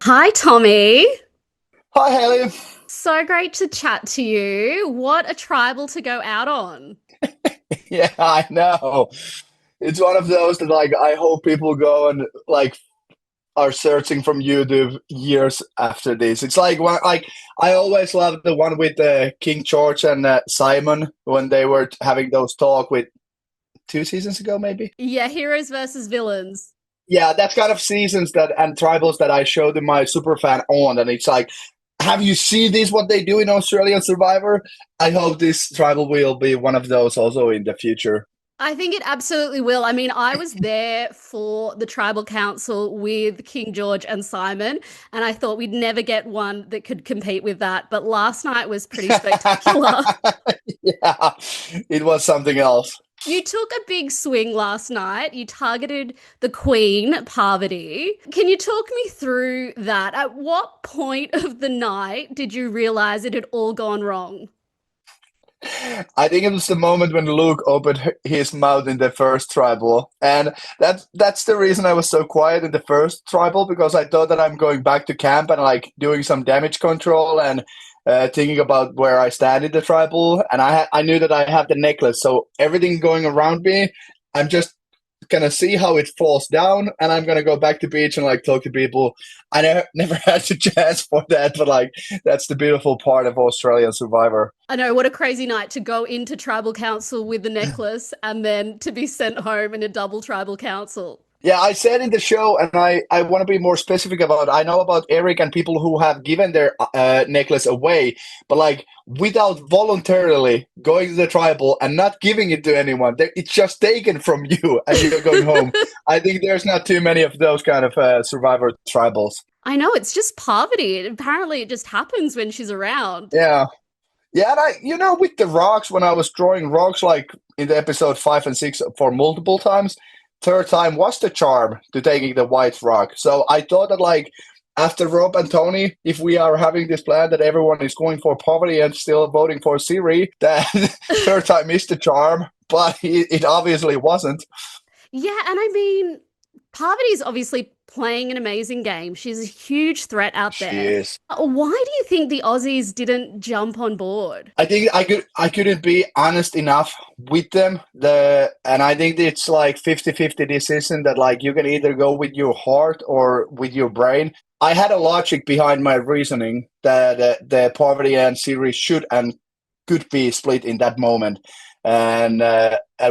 Hi, Tommy. Hi, Haley. So great to chat to you. What a tribal to go out on. Yeah, I know. It's one of those that I hope people go and are searching from YouTube years after this. It's like one I always loved the one with King George and Simon when they were having those talk with 2 seasons ago, maybe. Yeah, heroes versus villains. Yeah, that's kind of seasons that and tribals that I showed in my super fan on, and it's like, have you seen this? What they do in Australian Survivor? I hope this tribal will be one of those also in the future. I think it absolutely will. I mean, I was there for the tribal council with King George and Simon, and I thought we'd never get one that could compete with that. But last night was pretty spectacular. Yeah, it was something else. You took a big swing last night. You targeted the Queen, Parvati. Can you talk me through that? At what point of the night did you realize it had all gone wrong? I think it was the moment when Luke opened his mouth in the first tribal, and that's the reason I was so quiet in the first tribal because I thought that I'm going back to camp and doing some damage control and thinking about where I stand in the tribal, and I knew that I have the necklace, so everything going around me, I'm just gonna see how it falls down, and I'm gonna go back to beach and talk to people. I never had the chance for that, but that's the beautiful part of Australian Survivor. I know, what a crazy night to go into tribal council with the necklace and then to be sent home in a double tribal council. Yeah, I said in the show, and I want to be more specific about. I know about Eric and people who have given their necklace away, but without voluntarily going to the tribal and not giving it to anyone, it's just taken from you and you're going home. I think there's not too many of those kind of survivor tribals. I know, it's just poverty. Apparently, it just happens when she's around. Yeah, yeah, and with the rocks, when I was drawing rocks, in the episode 5 and 6 for multiple times, third time was the charm to taking the white rock. So I thought that after Rob and Tony, if we are having this plan that everyone is going for poverty and still voting for Siri, that third time is the charm, but it obviously wasn't. Yeah, and I mean, Parvati's obviously playing an amazing game. She's a huge threat out She there. is. Why do you think the Aussies didn't jump on board? I think I couldn't be honest enough with them. And I think it's 50-50 decision that you can either go with your heart or with your brain. I had a logic behind my reasoning that the poverty and series should and could be split in that moment. And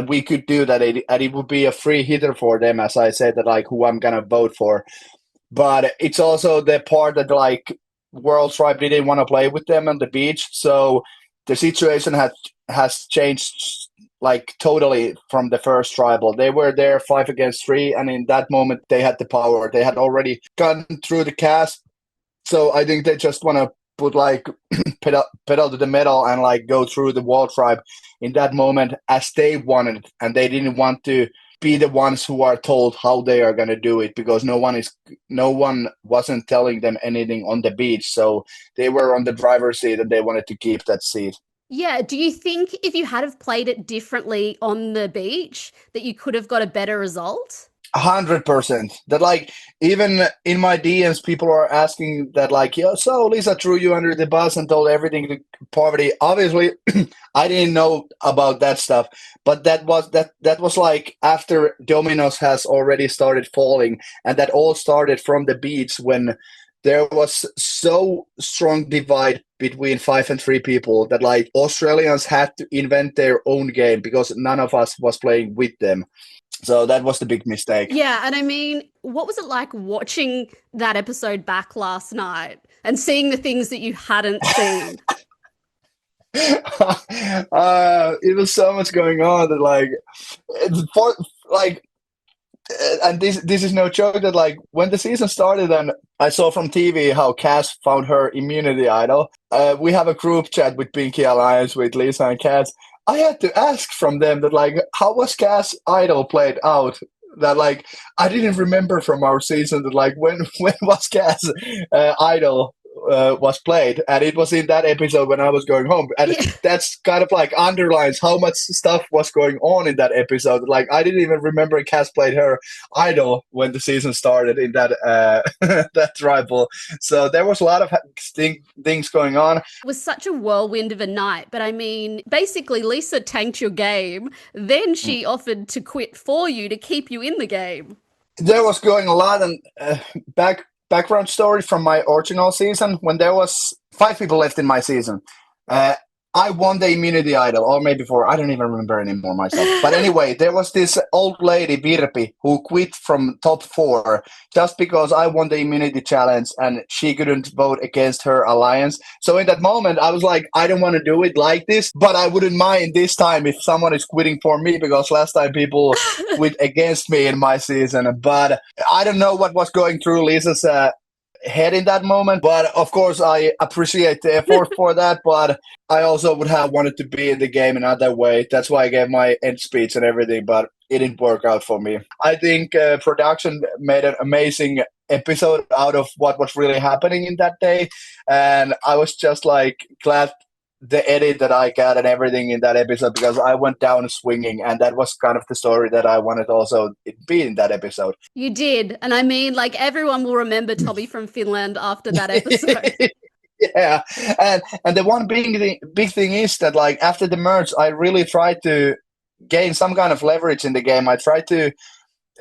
we could do that, and it would be a free hitter for them, as I said, that who I'm gonna vote for. But it's also the part that World Tribe didn't want to play with them on the beach, so the situation has changed totally from the first tribal. They were there 5 against 3, and in that moment they had the power. They had already gone through the cast, so I think they just want to put pedal to the metal and go through the World Tribe in that moment as they wanted, and they didn't want to be the ones who are told how they are going to do it because no one wasn't telling them anything on the beach, so they were on the driver's seat and they wanted to keep that seat. Yeah, do you think if you had have played it differently on the beach that you could have got a better result? 100%. That even in my DMs, people are asking that yo, so Lisa threw you under the bus and told everything to poverty. Obviously, I didn't know about that stuff, but that was after dominoes has already started falling, and that all started from the beach when there was so strong divide between 5 and 3 people that Australians had to invent their own game because none of us was playing with them. So that was the big mistake. Yeah, and I mean, what was it like watching that episode back last night and seeing the things that you hadn't seen? It was so much going on that it's for like and this is no joke that when the season started and I saw from TV how Cass found her immunity idol. We have a group chat with Pinky Alliance with Lisa and Cass. I had to ask from them that how was Cass idol played out? That I didn't remember from our season that when when was Cass idol was played, and it was in that episode when I was going home, and that's kind of like underlines how much stuff was going on in that episode. Like I didn't even remember Cass played her idol when the season started in that that tribal. So there was a lot of things going on. It was such a whirlwind of a night, but I mean, basically Lisa tanked your game, then she offered to quit for you to keep you in the game. There was going a lot, and background story from my original season when there was 5 people left in my season. I won the immunity idol, or maybe 4. I don't even remember anymore myself. But anyway, there was this old lady, Virpi, who quit from top 4 just because I won the immunity challenge and she couldn't vote against her alliance. So in that moment, I was like, I don't want to do it like this, but I wouldn't mind this time if someone is quitting for me, because last time people quit against me in my season. But I don't know what was going through Lisa's head in that moment, but of course I appreciate the effort for that, but I also would have wanted to be in the game another way. That's why I gave my end speech and everything, but it didn't work out for me. I think production made an amazing episode out of what was really happening in that day, and I was just like glad the edit that I got and everything in that episode, because I went down swinging, and that was kind of the story that I wanted also it be in that episode. You did. And I mean, like, everyone will remember Tommi from Finland after that episode. Yeah. And the one big thing is that, like, after the merge, I really tried to gain some kind of leverage in the game. I tried to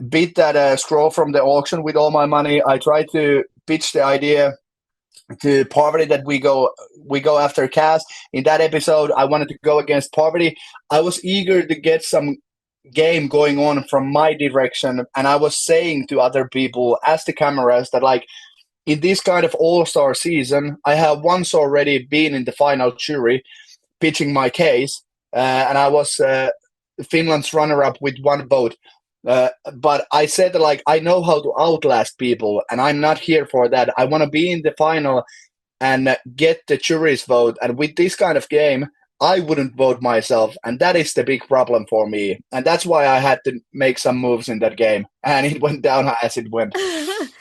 beat that scroll from the auction with all my money. I tried to pitch the idea to Parvati that we go after Cass. In that episode, I wanted to go against Parvati. I was eager to get some game going on from my direction, and I was saying to other people as the cameras that, like, in this kind of all-star season, I have once already been in the final jury pitching my case, and I was Finland's runner-up with 1 vote. But I said that, like, I know how to outlast people, and I'm not here for that. I want to be in the final and get the jury's vote. And with this kind of game, I wouldn't vote myself, and that is the big problem for me. And that's why I had to make some moves in that game, and it went down as it went.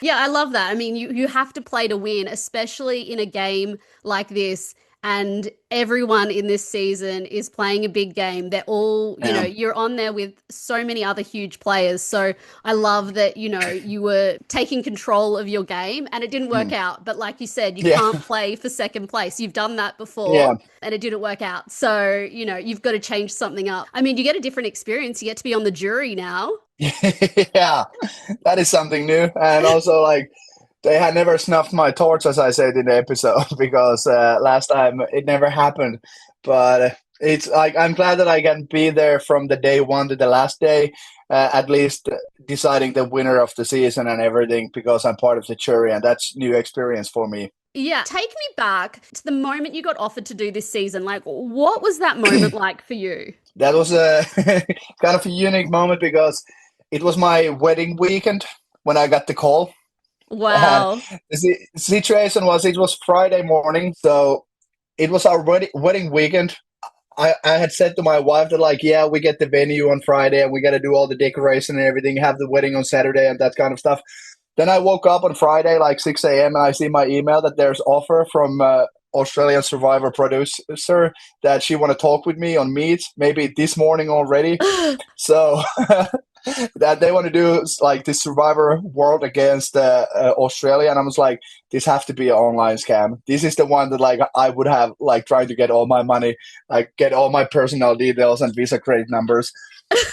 Yeah, I love that. I mean, you have to play to win, especially in a game like this. And everyone in this season is playing a big game. They're all, you know, you're on there with so many other huge players. So I love that, you know, you were taking control of your game, and it didn't work out. But like you said, you can't play for second place. You've done that before and it didn't work out. So, you know, you've got to change something up. I mean, you get a different experience. You get to be on the jury now. Yeah, that is something new. And also, like, they had never snuffed my torch, as I said in the episode, because last time it never happened. But it's like, I'm glad that I can be there from the day 1 to the last day, at least deciding the winner of the season and everything, because I'm part of the jury, and that's new experience for me. Yeah, take me back to the moment you got offered to do this season. Like, what was that moment like for you? That was a kind of a unique moment, because it was my wedding weekend when I got the call. Wow. The situation was, it was Friday morning, so it was our wedding weekend. I had said to my wife that, like, yeah, we get the venue on Friday and we got to do all the decoration and everything, have the wedding on Saturday and that kind of stuff. Then I woke up on Friday, like 6 a.m., and I see my email that there's offer from Australian Survivor producer that she want to talk with me on Meet, maybe this morning already. So that they want to do like this Survivor World against Australia, and I was like, this have to be an online scam. This is the one that, like, I would have, like, trying to get all my money, like get all my personal details and Visa credit numbers.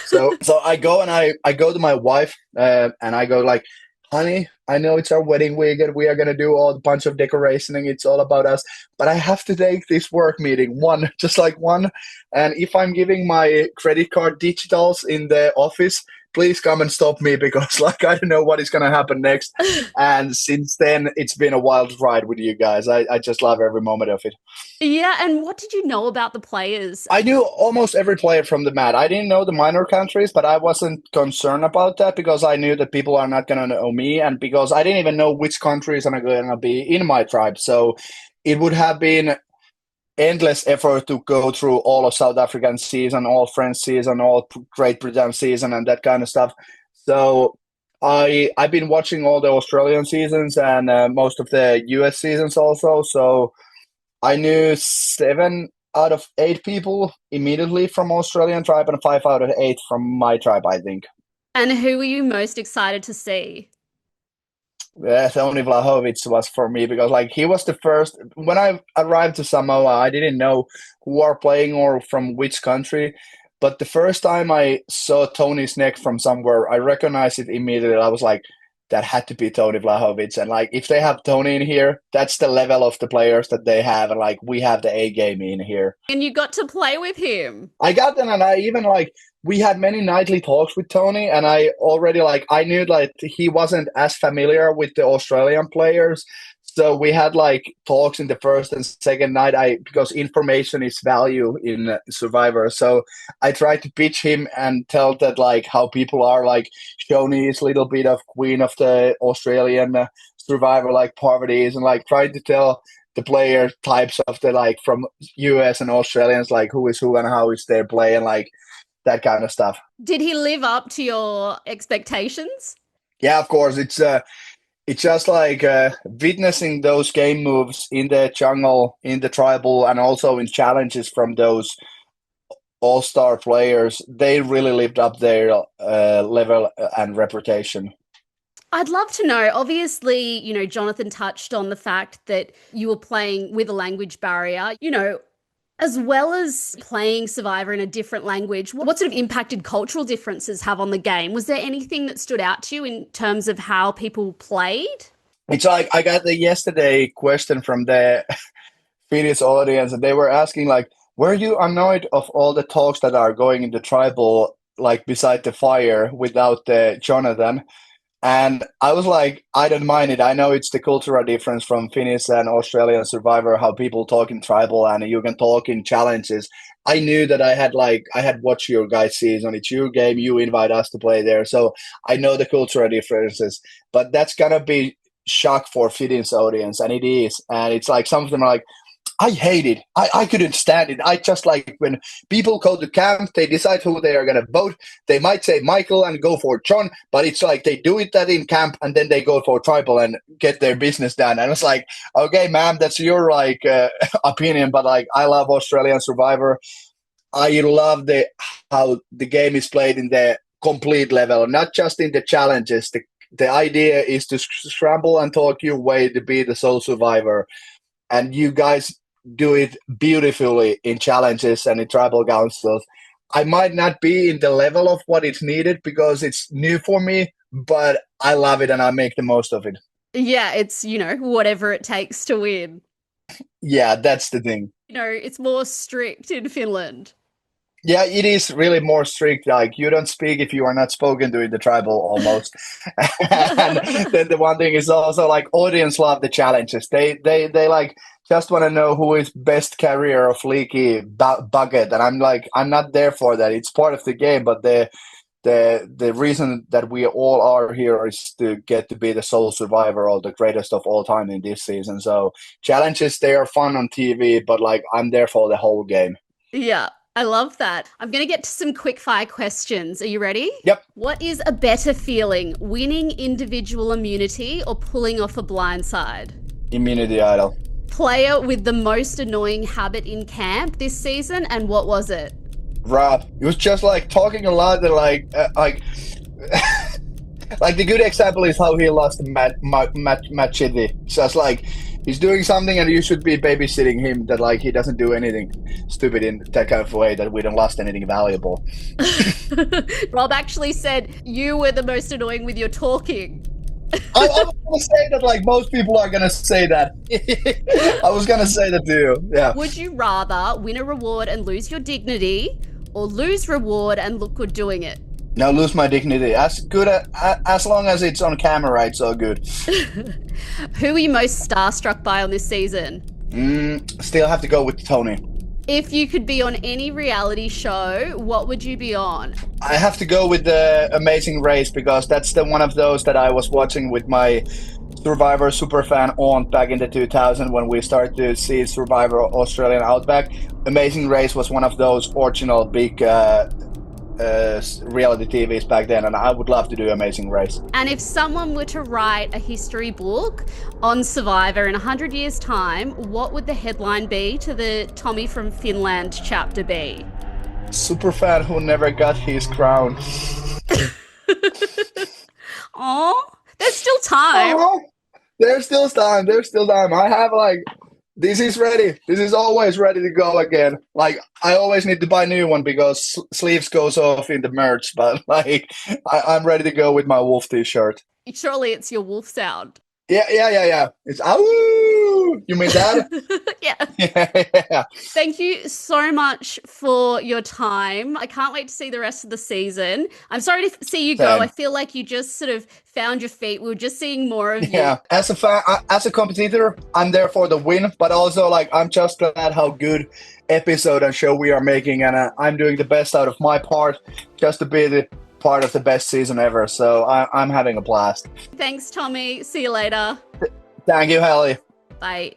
So I go and I go to my wife and I go like, honey, I know it's our wedding weekend. We are going to do a bunch of decorating. It's all about us. But I have to take this work meeting, just one. And if I'm giving my credit card digitals in the office, please come and stop me, because, like, I don't know what is going to happen next. And since then, it's been a wild ride with you guys. I just love every moment of it. Yeah, and what did you know about the players? I knew almost every player from the mat. I didn't know the minor countries, but I wasn't concerned about that, because I knew that people are not going to know me, and because I didn't even know which countries are going to be in my tribe. So it would have been endless effort to go through all of South African season, all French season, all Great Britain season, and that kind of stuff. So I've been watching all the Australian seasons and most of the US seasons also. So I knew 7 out of 8 people immediately from Australian tribe and 5 out of 8 from my tribe, I think. And who were you most excited to see? Tony Vlachos was for me because like he was the first when I arrived to Samoa. I didn't know who are playing or from which country, but the first time I saw Tony's neck from somewhere, I recognized it immediately. I was like, that had to be Tony Vlachos. And like if they have Tony in here, that's the level of the players that they have, and like we have the A game in here. And you got to play with him. I got them, and I even like we had many nightly talks with Tony, and I already like I knew like he wasn't as familiar with the Australian players, so we had like talks in the first and second night. Because information is value in Survivor, so I tried to pitch him and tell that like how people are like Shoni is a little bit of queen of the Australian Survivor, like Parvati is, and like trying to tell the player types of the like from US and Australians, like who is who and how is their play and like that kind of stuff. Did he live up to your expectations? Yeah, of course. It's just like witnessing those game moves in the jungle, in the tribal, and also in challenges from those all-star players. They really lived up their level and reputation. I'd love to know, obviously, Jonathan touched on the fact that you were playing with a language barrier, as well as playing Survivor in a different language. What sort of impact did cultural differences have on the game? Was there anything that stood out to you in terms of how people played? It's like I got the yesterday question from the Finnish audience, and they were asking like, were you annoyed of all the talks that are going in the tribal, like beside the fire without Jonathan? And I was like, I don't mind it. I know it's the cultural difference from Finnish and Australian Survivor, how people talk in tribal and you can talk in challenges. I knew that I had watched your guys' season. It's your game. You invite us to play there. So I know the cultural differences. But that's going to be shock for Finnish audience. And it is. And it's like some of them are like, I hate it. I couldn't stand it. I just like when people go to camp, they decide who they are going to vote. They might say Michael and go for John, but it's like they do it that in camp and then they go for tribal and get their business done. And it's like, okay, ma'am, that's your like opinion, but like I love Australian Survivor. I love how the game is played in the complete level, not just in the challenges. The idea is to scramble and talk your way to be the sole survivor. And you guys do it beautifully in challenges and in tribal councils. I might not be in the level of what is needed because it's new for me, but I love it and I make the most of it. Yeah, it's, whatever it takes to win. Yeah, that's the thing. It's more strict in Finland. Yeah, it is really more strict. Like you don't speak if you are not spoken to in the tribal almost. And then the one thing is also like audience love the challenges. They like just want to know who is best carrier of leaky bucket. And I'm like, I'm not there for that. It's part of the game, but the reason that we all are here is to get to be the sole survivor or the greatest of all time in this season. So challenges, they are fun on TV, but like I'm there for the whole game. Yeah. I love that. I'm going to get to some quick fire questions. Are you ready? Yep. What is a better feeling, winning individual immunity or pulling off a blindside? Immunity idol. Player with the most annoying habit in camp this season, and what was it? Rob. It was just like talking a lot and like like the good example is how he lost Machete. Just like he's doing something and you should be babysitting him that like he doesn't do anything stupid in that kind of way that we don't lost anything valuable. Rob actually said you were the most annoying with your talking. I was going to say that like most people are going to say that. I was going to say that to you. Yeah. Would you rather win a reward and lose your dignity or lose reward and look good doing it? No, lose my dignity. As long as it's on camera, it's all good. Who are you most starstruck by on this season? Still have to go with Tony. If you could be on any reality show, what would you be on? I have to go with the Amazing Race because that's the one of those that I was watching with my Survivor superfan aunt back in the 2000 when we started to see Survivor Australian Outback. Amazing Race was one of those original big reality TVs back then, and I would love to do Amazing Race. And if someone were to write a history book on Survivor in 100 years' time, what would the headline be to the Tommi from Finland chapter be? Superfan who never got his crown. Oh, there's still time. There's still time. There's still time. I have this is ready. This is always ready to go again. Like, I always need to buy a new one because sleeves goes off in the merch. But I'm ready to go with my wolf t-shirt. Surely it's your wolf sound. Yeah. It's ow. You mean that? Yeah. Thank you so much for your time. I can't wait to see the rest of the season. I'm sorry to see you go. I feel like you just sort of found your feet. We were just seeing more of you. Yeah, as a fan, as a competitor, I'm there for the win, but also I'm just glad how good episode and show we are making, and I'm doing the best out of my part just to be the part of the best season ever. So I'm having a blast. Thanks, Tommi. See you later. Thank you, Hayley. Bye.